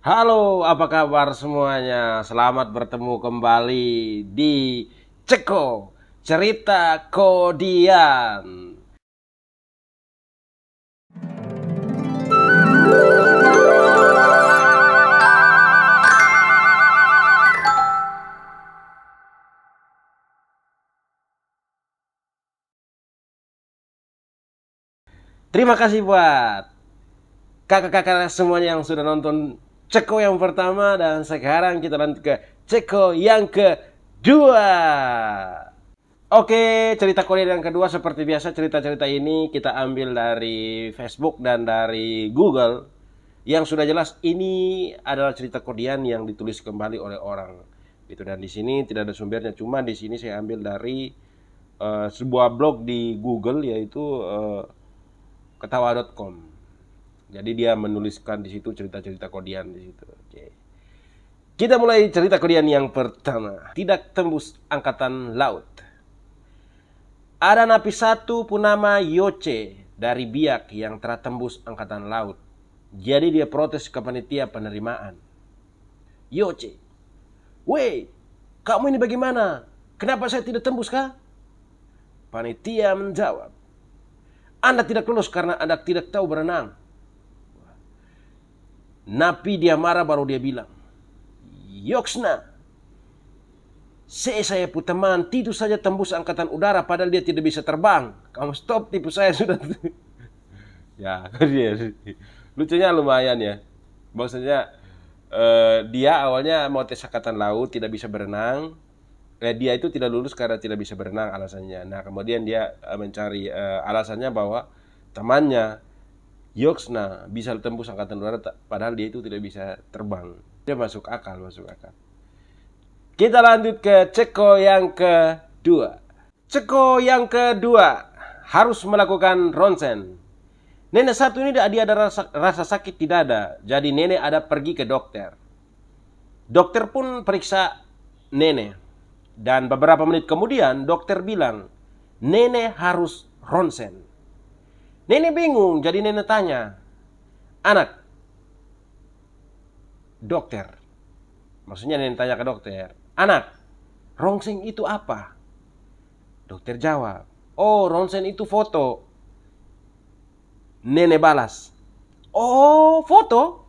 Halo, apa kabar semuanya? Selamat bertemu kembali di Ceko Cerita Kodian. Terima kasih buat kakak-kakak semuanya yang sudah nonton Ceko yang pertama, dan sekarang kita lanjut ke Ceko yang kedua. Oke, cerita Korea yang kedua seperti biasa, cerita-cerita ini kita ambil dari Facebook dan dari Google. Yang sudah jelas ini adalah cerita Korean yang ditulis kembali oleh orang. Itu, dan di sini tidak ada sumbernya, cuma di sini saya ambil dari sebuah blog di Google, yaitu ketawa.com. Jadi dia menuliskan di situ cerita-cerita Korean di situ. Oke. Kita mulai cerita Korean yang pertama. Tidak tembus angkatan laut. Ada napi satu pun nama Yoce dari Biak yang telah tembus angkatan laut. Jadi dia protes ke panitia penerimaan. Yoce, "Weh, kamu ini bagaimana? Kenapa saya tidak tembus kah?" Panitia menjawab, "Anda tidak lulus karena Anda tidak tahu berenang." Napi dia marah, baru dia bilang, "Yoksna, saya pun teman tidur saja tembus angkatan udara padahal dia tidak bisa terbang. Kamu stop tipu saya sudah." Ya, dia lucunya lumayan ya. Maksudnya dia awalnya mau tes angkatan laut, tidak bisa berenang. Dia itu tidak lulus karena tidak bisa berenang alasannya. Nah, kemudian dia mencari alasannya bahwa temannya Yoksna bisa tembus angkatan udara padahal dia itu tidak bisa terbang. Dia masuk akal, masuk akal. Kita lanjut ke Ceko yang kedua. Ceko yang kedua harus melakukan ronsen. Nenek satu ini dia ada rasa sakit di dada, jadi nenek ada pergi ke dokter. Dokter pun periksa nenek, dan beberapa menit kemudian dokter bilang, nenek harus ronsen. Nenek bingung, jadi nenek tanya, "Anak, dokter." Maksudnya nenek tanya ke dokter, "Anak, ronsen itu apa?" Dokter jawab, "Oh, ronsen itu foto." Nenek balas, "Oh, foto?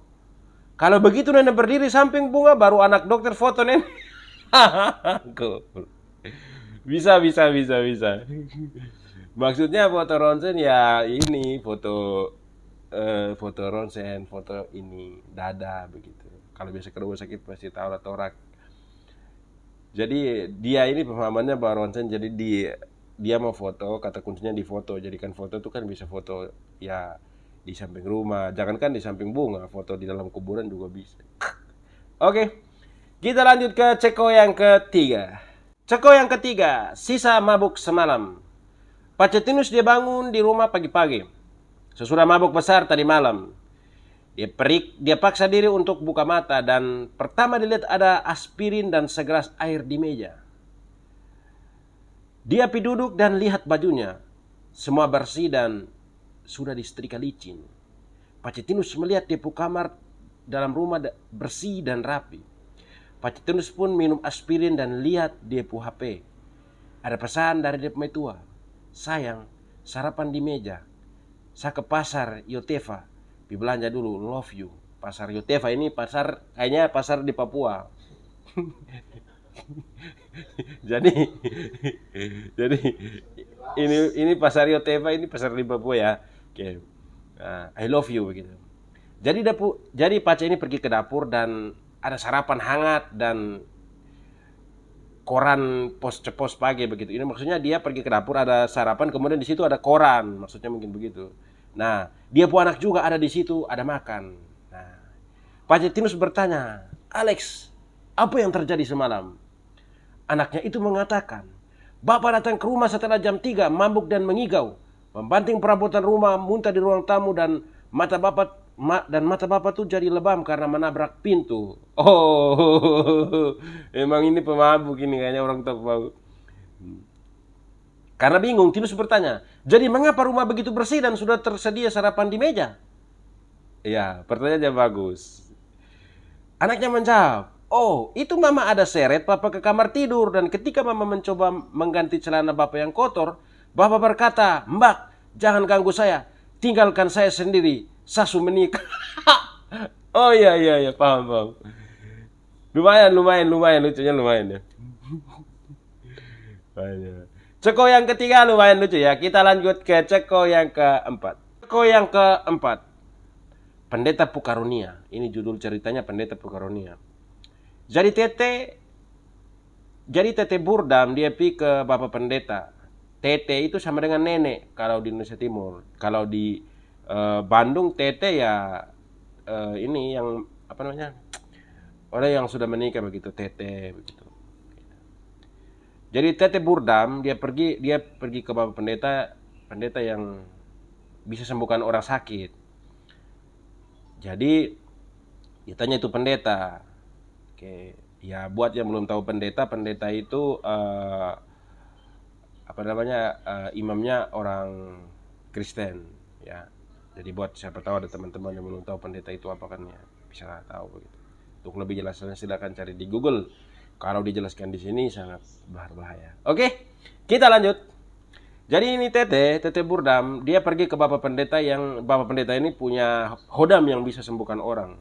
Kalau begitu nenek berdiri samping bunga, baru anak dokter foto nenek." Bisa, bisa, bisa, bisa. Maksudnya foto ronsen ya ini foto ronsen, foto ini dada begitu. Kalau biasa ke rumah sakit pasti tahu lah torak. Jadi dia ini pemahamannya bahwa ronsen, jadi dia mau foto, kata kuncinya di foto. Jadi kan foto itu kan bisa foto ya di samping rumah, jangankan di samping bunga, foto di dalam kuburan juga bisa. Oke, kita lanjut ke Ceko yang ketiga. Ceko yang ketiga, sisa mabuk semalam. Pacetinus dia bangun di rumah pagi-pagi. Sesudah mabuk besar tadi malam. Dia paksa diri untuk buka mata, dan pertama dilihat ada aspirin dan segelas air di meja. Dia pi duduk dan lihat bajunya. Semua bersih dan sudah disetrika licin. Pacetinus melihat dia kamar dalam rumah bersih dan rapi. Pacetinus pun minum aspirin dan lihat dia HP. Ada pesan dari dia tua. "Sayang, sarapan di meja. Saya ke pasar Yotefa. Belanja dulu, love you." Pasar Yotefa ini kayaknya pasar di Papua. jadi jadi ini pasar Yotefa, ini pasar di Papua ya. Oke. I love you begitu. Jadi Pace ini pergi ke dapur dan ada sarapan hangat dan koran pos pagi begitu. Ini maksudnya dia pergi ke dapur, ada sarapan, kemudian di situ ada koran, maksudnya mungkin begitu. Nah, dia pun anak juga ada di situ, ada makan. Nah, Pacetinus bertanya, "Alex, apa yang terjadi semalam?" Anaknya itu mengatakan, "Bapak datang ke rumah setelah jam 3, mabuk dan mengigau, membanting perabotan rumah, muntah di ruang tamu, dan mata bapak tuh jadi lebam karena menabrak pintu." Oh, emang ini pemabuk ini kayaknya orang tua pemabuk. Karena bingung, Tinus bertanya, "Jadi mengapa rumah begitu bersih dan sudah tersedia sarapan di meja?" Ya, pertanyaannya bagus. Anaknya menjawab, oh itu mama ada seret papa ke kamar tidur. Dan ketika mama mencoba mengganti celana bapak yang kotor, bapak berkata, mbak jangan ganggu saya, tinggalkan saya sendiri, sasu menikah. Oh iya iya iya, paham paham. Lumayan lucunya lumayan ya. Lumayan. Ceko yang ketiga lumayan lucu ya. Kita lanjut ke ceko yang keempat. Ceko yang keempat, Pendeta Pukarunia. Ini judul ceritanya, Pendeta Pukarunia. Jadi Tete Burdam dia pergi ke Bapak Pendeta. Tete itu sama dengan nenek kalau di Indonesia Timur. Kalau di Bandung Tete ya ini yang apa namanya? Orang yang sudah menikah begitu, Tete begitu. Jadi Tete Burdam dia pergi ke Bapak Pendeta, pendeta yang bisa sembuhkan orang sakit. Jadi dia tanya itu pendeta. Oke, ya buat yang belum tahu pendeta itu apa namanya imamnya orang Kristen ya. Jadi buat siapa tahu ada teman-teman yang belum tahu pendeta itu apa kan ya, bisa tahu begitu. Untuk lebih jelasnya silakan cari di Google. Kalau dijelaskan di sini sangat berbahaya. Oke, kita lanjut. Jadi ini Tete Burdam, dia pergi ke Bapak Pendeta yang Bapak Pendeta ini punya hodam yang bisa sembuhkan orang.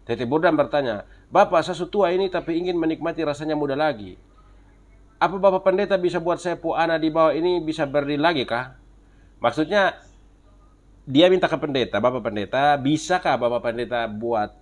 Tete Burdam bertanya, Bapak saya tua ini tapi ingin menikmati rasanya muda lagi. Apa Bapak Pendeta bisa buat saya anak di bawah ini bisa berdiri lagi kah? Maksudnya dia minta ke pendeta, Bapak Pendeta, bisakah Bapak Pendeta buat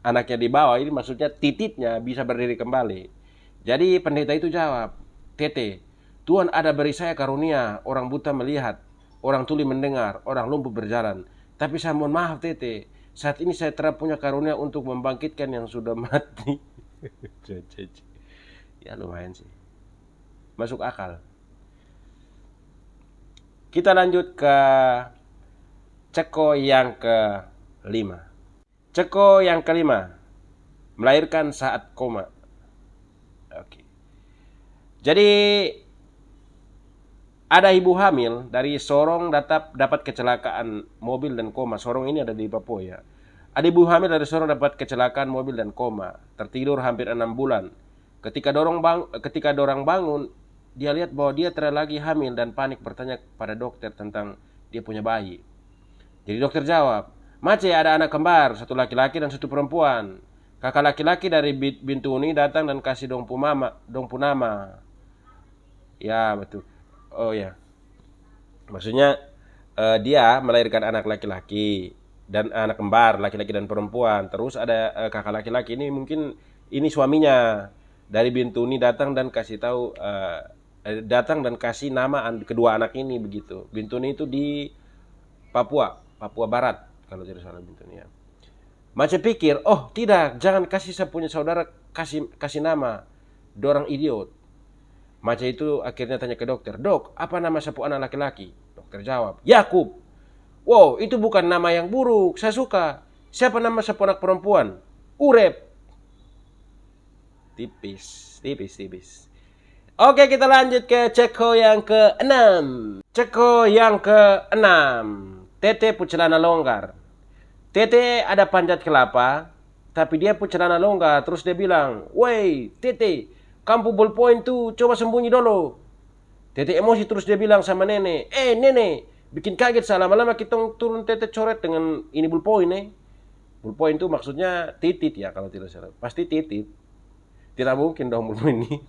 anaknya di bawah ini, maksudnya tititnya bisa berdiri kembali. Jadi pendeta itu jawab, Tete, Tuhan ada beri saya karunia, orang buta melihat, orang tuli mendengar, orang lumpuh berjalan. Tapi saya mohon maaf Tete, saat ini saya telah punya karunia untuk membangkitkan yang sudah mati. Ya lumayan sih, masuk akal. Kita lanjut ke ceko yang kelima. Ceko yang kelima, melahirkan saat koma. Oke. Jadi ada ibu hamil dari Sorong dapat kecelakaan mobil dan koma. Sorong ini ada di Papua ya. Ada ibu hamil dari Sorong dapat kecelakaan mobil dan koma. Tertidur hampir 6 bulan. Ketika dorang bangun, dia lihat bahwa dia telah lagi hamil dan panik bertanya pada dokter tentang dia punya bayi. Jadi dokter jawab, Mace ada anak kembar, satu laki-laki dan satu perempuan. Kakak laki-laki dari Bintuni datang dan kasih dong nama. Ya betul. Oh ya, maksudnya dia melahirkan anak laki-laki dan anak kembar laki-laki dan perempuan. Terus ada kakak laki-laki ini mungkin ini suaminya dari Bintuni datang dan kasih tahu kasih nama kedua anak ini begitu. Bintuni itu di Papua Barat kalau tidak salah Bintuni ya. Macam pikir, oh tidak, jangan kasih saya punya saudara kasih nama, dorang idiot. Maca itu akhirnya tanya ke dokter, Dok, apa nama sapu anak laki-laki? Dokter jawab, Yakub. Wow, itu bukan nama yang buruk, saya suka. Siapa nama sapu anak perempuan? Urep. Tipis. Oke, kita lanjut ke ceko yang ke-6. Ceko yang ke-6, Tete pucelana longgar. Tete ada panjat kelapa, tapi dia pucelana longgar. Terus dia bilang, Woi, Tete, kamu ballpoint tuh, coba sembunyi dulu. Tete emosi terus dia bilang sama nenek, nenek, bikin kaget salah. Lama-lama kita turun Tete coret dengan ini ballpoint Ballpoint itu maksudnya titit ya kalau tidak salah. Pasti titit. Tidak mungkin dong ballpoint ini.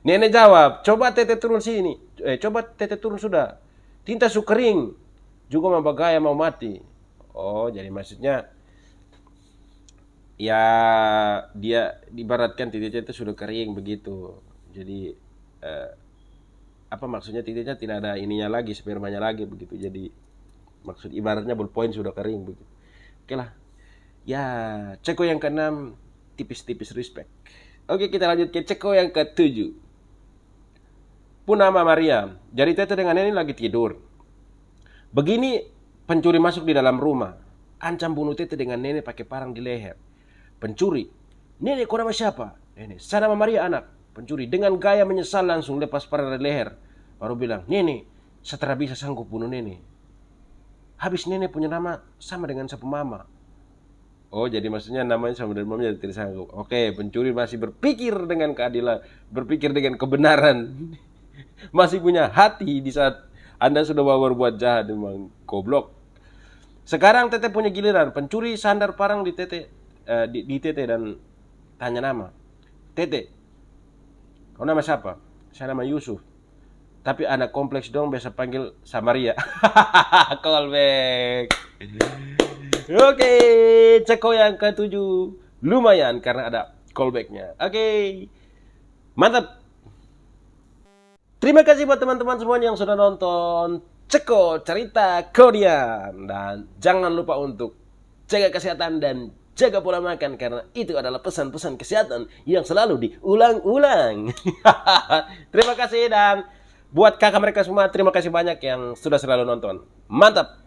Nenek jawab, coba Tete turun sini. Coba Tete turun sudah. Tinta su kering. Juga mau bagaya mau mati. Oh, jadi maksudnya ya dia dibaratkan titiknya itu sudah kering begitu. Jadi apa maksudnya titiknya tidak ada ininya lagi, spermanya lagi begitu. Jadi maksud ibaratnya ballpoint sudah kering begitu. Oke lah. Ya, ceko yang ke-6 tipis-tipis respect. Oke, kita lanjut ke ceko yang ke-7. Punama Maria. Jadi Tete dengan nenek lagi tidur. Begini pencuri masuk di dalam rumah. Ancam bunuh Tete dengan nenek pakai parang di leher. Pencuri, nenek kau nama siapa? Nenek, saya nama Maria anak. Pencuri dengan gaya menyesal langsung lepas parang dari leher. Baru bilang, nenek, saya tidak bisa sanggup bunuh nenek. Habis nenek punya nama sama dengan sapu mama. Oh, jadi maksudnya namanya sama dan mamanya tidak sanggup. Oke, pencuri masih berpikir dengan keadilan, berpikir dengan kebenaran. Masih punya hati di saat Anda sudah mau berbuat jahat, memang goblok. Sekarang Tete punya giliran. Pencuri sandar parang di Tete, di Tete dan tanya nama. Tete, kau nama siapa? Saya nama Yusuf. Tapi anak kompleks dong biasa panggil Samaria. Callback. Oke, ceko yang ketujuh. Lumayan karena ada callbacknya. Oke, mantap. Terima kasih buat teman-teman semua yang sudah nonton Ceko Cerita Korean. Dan jangan lupa untuk jaga kesehatan dan jaga pola makan, karena itu adalah pesan-pesan kesehatan yang selalu diulang-ulang. Terima kasih, dan buat kakak mereka semua, terima kasih banyak yang sudah selalu nonton. Mantap.